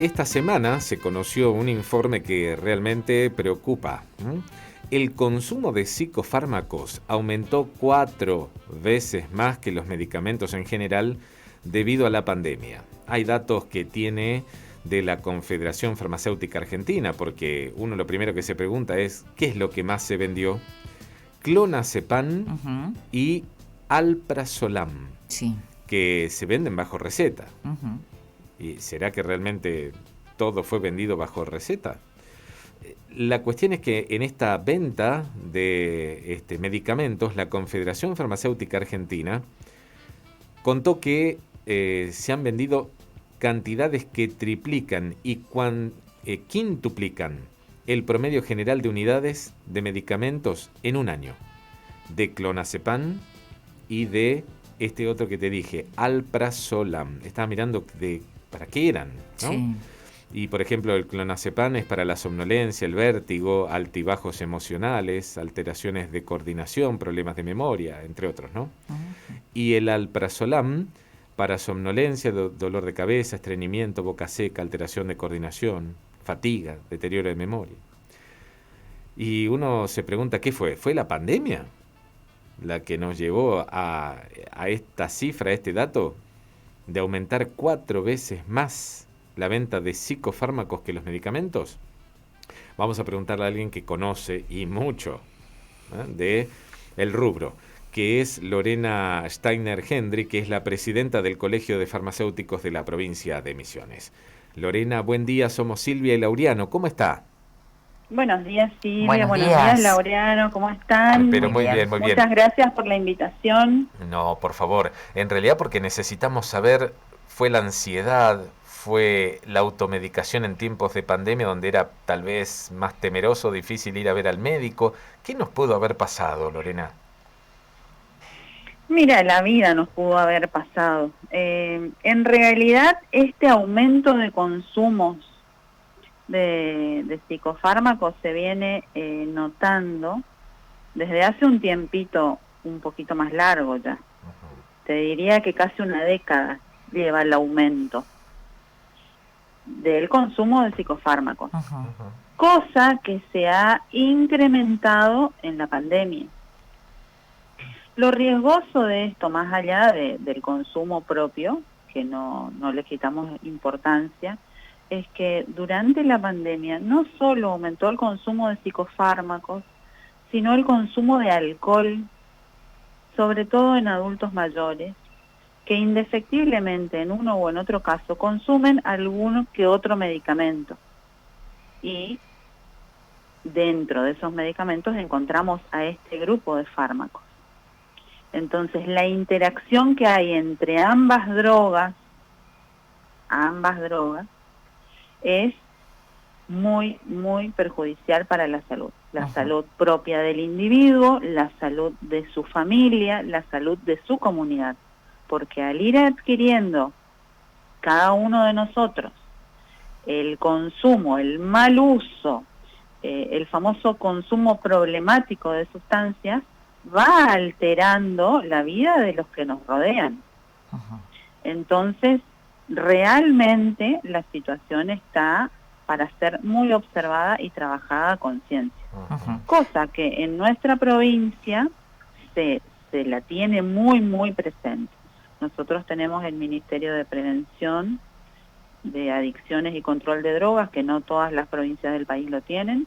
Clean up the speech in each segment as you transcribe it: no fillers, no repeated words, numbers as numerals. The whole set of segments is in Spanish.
Esta semana se conoció un informe que realmente preocupa. El consumo de psicofármacos aumentó 4 veces más que los medicamentos en general debido a la pandemia. Hay datos que tiene de la Confederación Farmacéutica Argentina, porque uno lo primero que se pregunta es ¿qué es lo que más se vendió? Clonazepam Ujú. y alprazolam, Sí. que se venden bajo receta. Ujú. ¿Y será que realmente todo fue vendido bajo receta? La cuestión es que en esta venta de medicamentos, la Confederación Farmacéutica Argentina contó que se han vendido cantidades que triplican y quintuplican el promedio general de unidades de medicamentos en un año, de clonazepam y de este otro que te dije, alprazolam. Estaba mirando para qué eran, ¿no? Sí. Y por ejemplo, el clonazepam es para la somnolencia, el vértigo, altibajos emocionales, alteraciones de coordinación, problemas de memoria, entre otros, ¿no? Ujú. Y el alprazolam para somnolencia, dolor de cabeza, estreñimiento, boca seca, alteración de coordinación, fatiga, deterioro de memoria. Y uno se pregunta, ¿qué fue? ¿Fue la pandemia la que nos llevó a esta cifra, a este dato, de aumentar 4 veces más la venta de psicofármacos que los medicamentos? Vamos a preguntarle a alguien que conoce y mucho de el rubro, que es Lorena Steiner Hendry, que es la presidenta del Colegio de Farmacéuticos de la provincia de Misiones. Lorena, buen día, somos Silvia y Laureano, ¿cómo está? Buenos días, Silvia. Buenos Buenos días, días. Laureano. ¿Cómo están? Pero Muy muy bien, bien. muy bien. Muchas gracias por la invitación. No, por favor. En realidad porque necesitamos saber, fue la ansiedad, fue la automedicación en tiempos de pandemia donde era tal vez más temeroso, difícil ir a ver al médico. ¿Qué nos pudo haber pasado, Lorena? Mira, la vida nos pudo haber pasado. En realidad, este aumento de consumos de psicofármacos se viene notando desde hace un tiempito un poquito más largo ya. Te diría que casi una década lleva el aumento del consumo de psicofármacos, Ujú. cosa que se ha incrementado en la pandemia. Lo riesgoso de esto, más allá del consumo propio, que no le quitamos importancia, es que durante la pandemia no solo aumentó el consumo de psicofármacos, sino el consumo de alcohol, sobre todo en adultos mayores, que indefectiblemente en uno o en otro caso consumen alguno que otro medicamento. Y dentro de esos medicamentos encontramos a este grupo de fármacos. Entonces, la interacción que hay entre ambas drogas, es muy, muy perjudicial para la salud. La Ujú. salud propia del individuo, la salud de su familia, la salud de su comunidad. Porque al ir adquiriendo cada uno de nosotros el consumo, el mal uso, el famoso consumo problemático de sustancias, va alterando la vida de los que nos rodean. Ujú. Entonces, realmente la situación está para ser muy observada y trabajada a conciencia. Ujú. Cosa que en nuestra provincia se la tiene muy, muy presente. Nosotros tenemos el Ministerio de Prevención de Adicciones y Control de Drogas, que no todas las provincias del país lo tienen,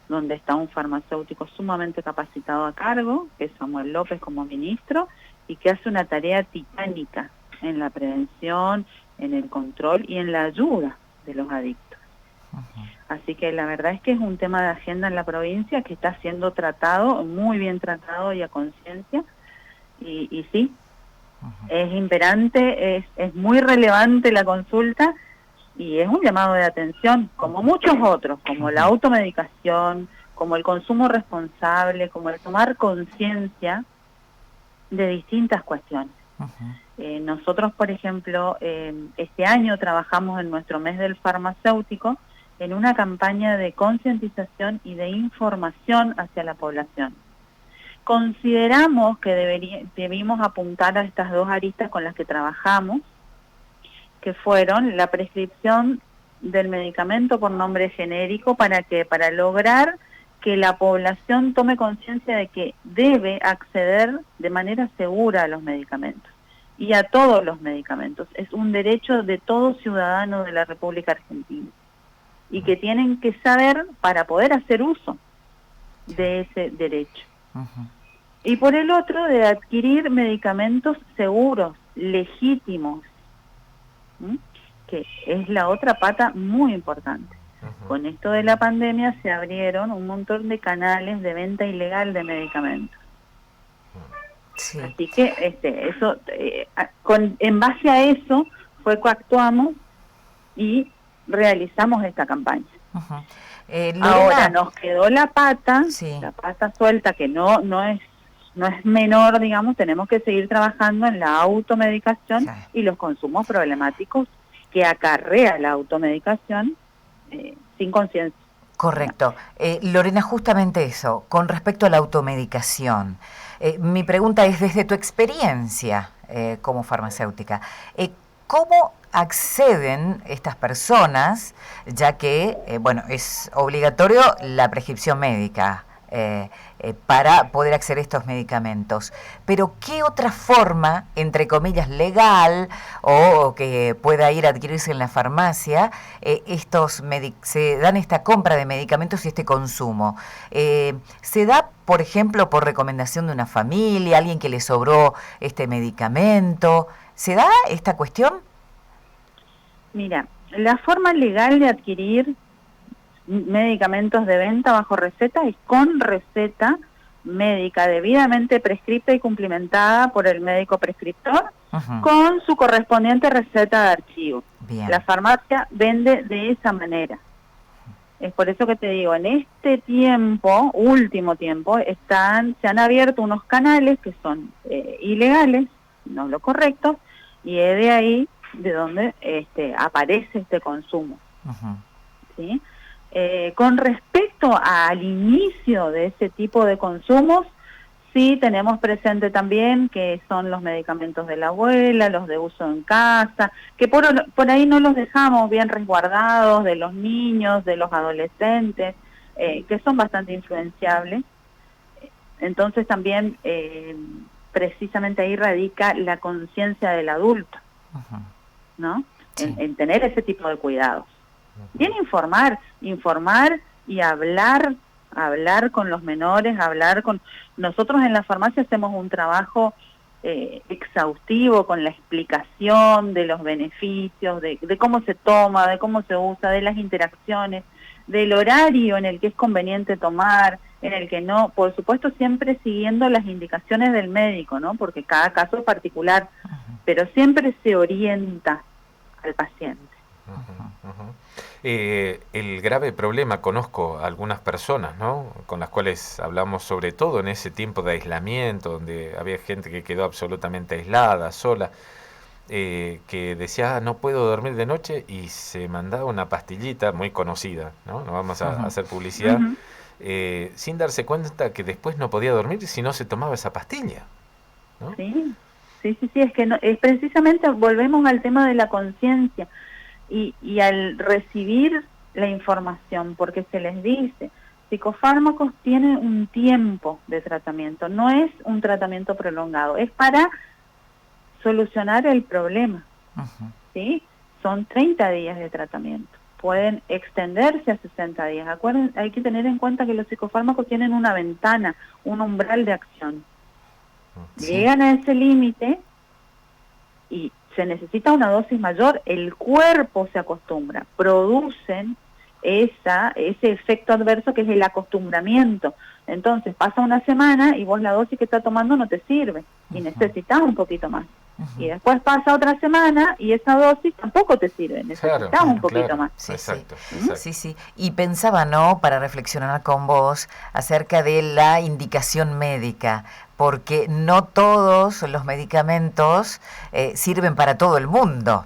donde está un farmacéutico sumamente capacitado a cargo, que es Samuel López como ministro, y que hace una tarea titánica en la prevención, en el control y en la ayuda de los adictos. Así que la verdad es que es un tema de agenda en la provincia que está siendo tratado, muy bien tratado y a conciencia, y sí, es imperante, es muy relevante la consulta, y es un llamado de atención, como muchos otros, como la Ujú. automedicación, como el consumo responsable, como el tomar conciencia de distintas cuestiones. Ujú. Nosotros, por ejemplo, este año trabajamos en nuestro mes del farmacéutico en una campaña de concientización y de información hacia la población. Consideramos que debimos apuntar a estas dos aristas con las que trabajamos, que fueron la prescripción del medicamento por nombre genérico para lograr que la población tome conciencia de que debe acceder de manera segura a los medicamentos y a todos los medicamentos. Es un derecho de todo ciudadano de la República Argentina y que tienen que saber para poder hacer uso de ese derecho. Uh-huh. Y por el otro, de adquirir medicamentos seguros, legítimos, ¿sí? Que es la otra pata muy importante. Ujú. Con esto de la pandemia se abrieron un montón de canales de venta ilegal de medicamentos. Sí. Así que eso, en base a eso fue que actuamos y realizamos esta campaña. Uh-huh. Ahora nos quedó la pata suelta, que no es menor, digamos. Tenemos que seguir trabajando en la automedicación y los consumos problemáticos que acarrea la automedicación sin conciencia. Correcto. Lorena, justamente eso, con respecto a la automedicación. Mi pregunta es, desde tu experiencia como farmacéutica, ¿cómo acceden estas personas, ya que, es obligatorio la prescripción médica para poder acceder a estos medicamentos? Pero ¿qué otra forma, entre comillas, legal o que pueda ir a adquirirse en la farmacia, se dan esta compra de medicamentos y este consumo? ¿Se da, por ejemplo, por recomendación de una familia, alguien que le sobró este medicamento? ¿Se da esta cuestión? Mira, la forma legal de adquirir medicamentos de venta bajo receta es con receta médica debidamente prescripta y cumplimentada por el médico prescriptor, uh-huh, con su correspondiente receta de archivo. Bien. La farmacia vende de esa manera. Es por eso que te digo, en este tiempo, último tiempo, se han abierto unos canales que son ilegales, no lo correcto, y es de ahí de donde aparece este consumo. Uh-huh. ¿Sí? Con respecto al inicio de ese tipo de consumos, sí tenemos presente también que son los medicamentos de la abuela, los de uso en casa, que por ahí no los dejamos bien resguardados, de los niños, de los adolescentes, que son bastante influenciables. Entonces también precisamente ahí radica la conciencia del adulto, uh-huh, ¿no? Sí. En tener ese tipo de cuidados. Bien informar y hablar con los menores, nosotros en la farmacia hacemos un trabajo exhaustivo con la explicación de los beneficios, de cómo se toma, de cómo se usa, de las interacciones, del horario en el que es conveniente tomar, en el que no, por supuesto siempre siguiendo las indicaciones del médico, ¿no? Porque cada caso es particular, pero siempre se orienta al paciente. Uh-huh, uh-huh. El grave problema, conozco a algunas personas, ¿no?, con las cuales hablamos sobre todo en ese tiempo de aislamiento, donde había gente que quedó absolutamente aislada, sola, que decía, no puedo dormir de noche, y se mandaba una pastillita muy conocida, ¿no? No vamos a hacer publicidad, uh-huh, sin darse cuenta que después no podía dormir si no se tomaba esa pastilla, ¿no? Sí, es que es precisamente, volvemos al tema de la conciencia. Y al recibir la información, porque se les dice, psicofármacos tienen un tiempo de tratamiento, no es un tratamiento prolongado, es para solucionar el problema, uh-huh, ¿sí? Son 30 días de tratamiento, pueden extenderse a 60 días. Acuérdense, hay que tener en cuenta que los psicofármacos tienen una ventana, un umbral de acción. Sí. Llegan a ese límite y se necesita una dosis mayor, el cuerpo se acostumbra, producen ese efecto adverso que es el acostumbramiento. Entonces pasa una semana y vos la dosis que estás tomando no te sirve y necesitas un poquito más. Uh-huh. Y después pasa otra semana y esa dosis tampoco te sirve, necesitas un poquito más. Sí, exacto, sí. Exacto. Sí. Y pensaba, ¿no?, para reflexionar con vos acerca de la indicación médica, porque no todos los medicamentos sirven para todo el mundo.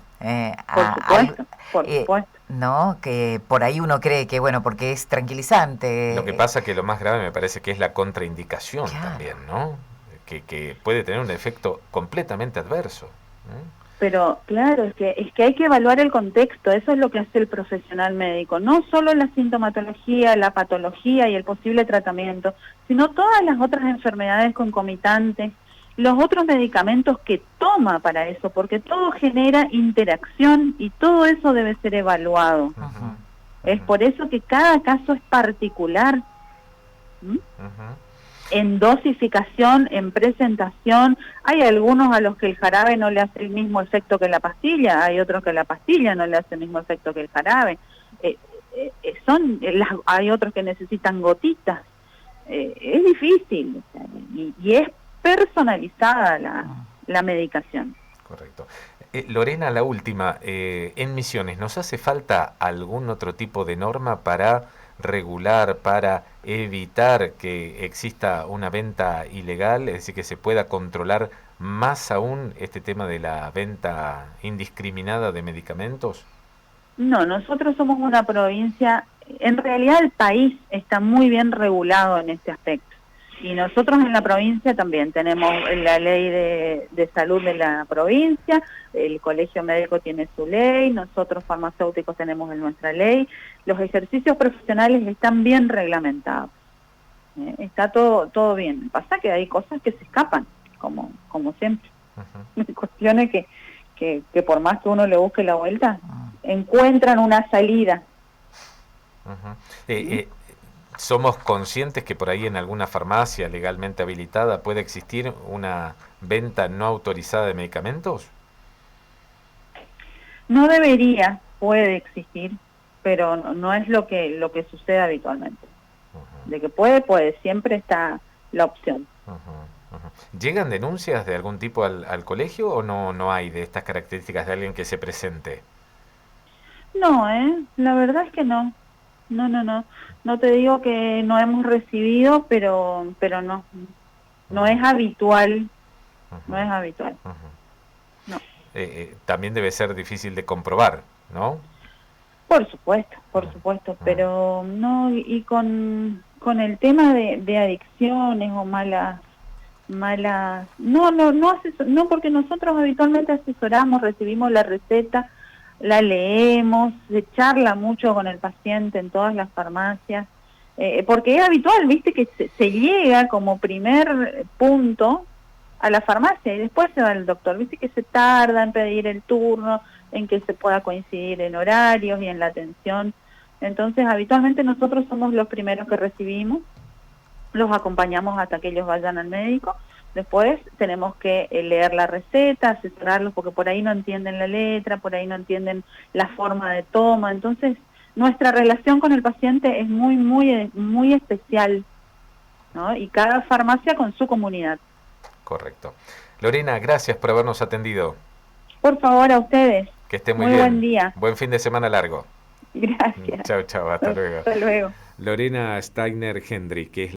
Por supuesto. ¿No? Que por ahí uno cree que, porque es tranquilizante. Lo que pasa que lo más grave me parece que es la contraindicación, claro, también, ¿no? Que puede tener un efecto completamente adverso, ¿eh? Pero claro, es que hay que evaluar el contexto, eso es lo que hace el profesional médico, no solo la sintomatología, la patología y el posible tratamiento, sino todas las otras enfermedades concomitantes, los otros medicamentos que toma para eso, porque todo genera interacción y todo eso debe ser evaluado. Ajá. Es por eso que cada caso es particular. ¿Mm? En dosificación, en presentación, hay algunos a los que el jarabe no le hace el mismo efecto que la pastilla, hay otros que la pastilla no le hace el mismo efecto que el jarabe, hay otros que necesitan gotitas, es difícil, o sea, y es personalizada la medicación. Correcto. Lorena, la última, en Misiones, ¿nos hace falta algún otro tipo de norma para regular, para evitar que exista una venta ilegal, es decir, que se pueda controlar más aún este tema de la venta indiscriminada de medicamentos? No, nosotros somos una provincia, en realidad el país está muy bien regulado en este aspecto. Y nosotros en la provincia también tenemos la ley de salud de la provincia, el colegio médico tiene su ley, nosotros farmacéuticos tenemos nuestra ley, los ejercicios profesionales están bien reglamentados, está todo bien. Pasa que hay cosas que se escapan, como siempre. Hay cuestiones que por más que uno le busque la vuelta, encuentran una salida. ¿Somos conscientes que por ahí en alguna farmacia legalmente habilitada puede existir una venta no autorizada de medicamentos? No debería, puede existir, pero no es lo que sucede habitualmente. De que puede, siempre está la opción. ¿Llegan denuncias de algún tipo al colegio o no hay de estas características de alguien que se presente? No, la verdad es que no. No te digo que no hemos recibido, pero no es habitual. No es habitual. No. También debe ser difícil de comprobar, ¿no? Por supuesto, pero no, y con el tema de adicciones o malas, no, porque nosotros habitualmente asesoramos, recibimos la receta, la leemos, se charla mucho con el paciente en todas las farmacias, porque es habitual, viste, que se llega como primer punto a la farmacia y después se va al doctor, viste que se tarda en pedir el turno, en que se pueda coincidir en horarios y en la atención. Entonces, habitualmente nosotros somos los primeros que recibimos, los acompañamos hasta que ellos vayan al médico, después tenemos que leer la receta, asesorarlos porque por ahí no entienden la letra, por ahí no entienden la forma de toma, entonces nuestra relación con el paciente es muy especial, ¿no? Y cada farmacia con su comunidad. Correcto. Lorena, gracias por habernos atendido. Por favor, a ustedes. Que esté muy Muy bien. buen día. Buen fin de semana largo. Gracias. Chao, hasta luego. Hasta luego. Lorena Steiner Hendry, que es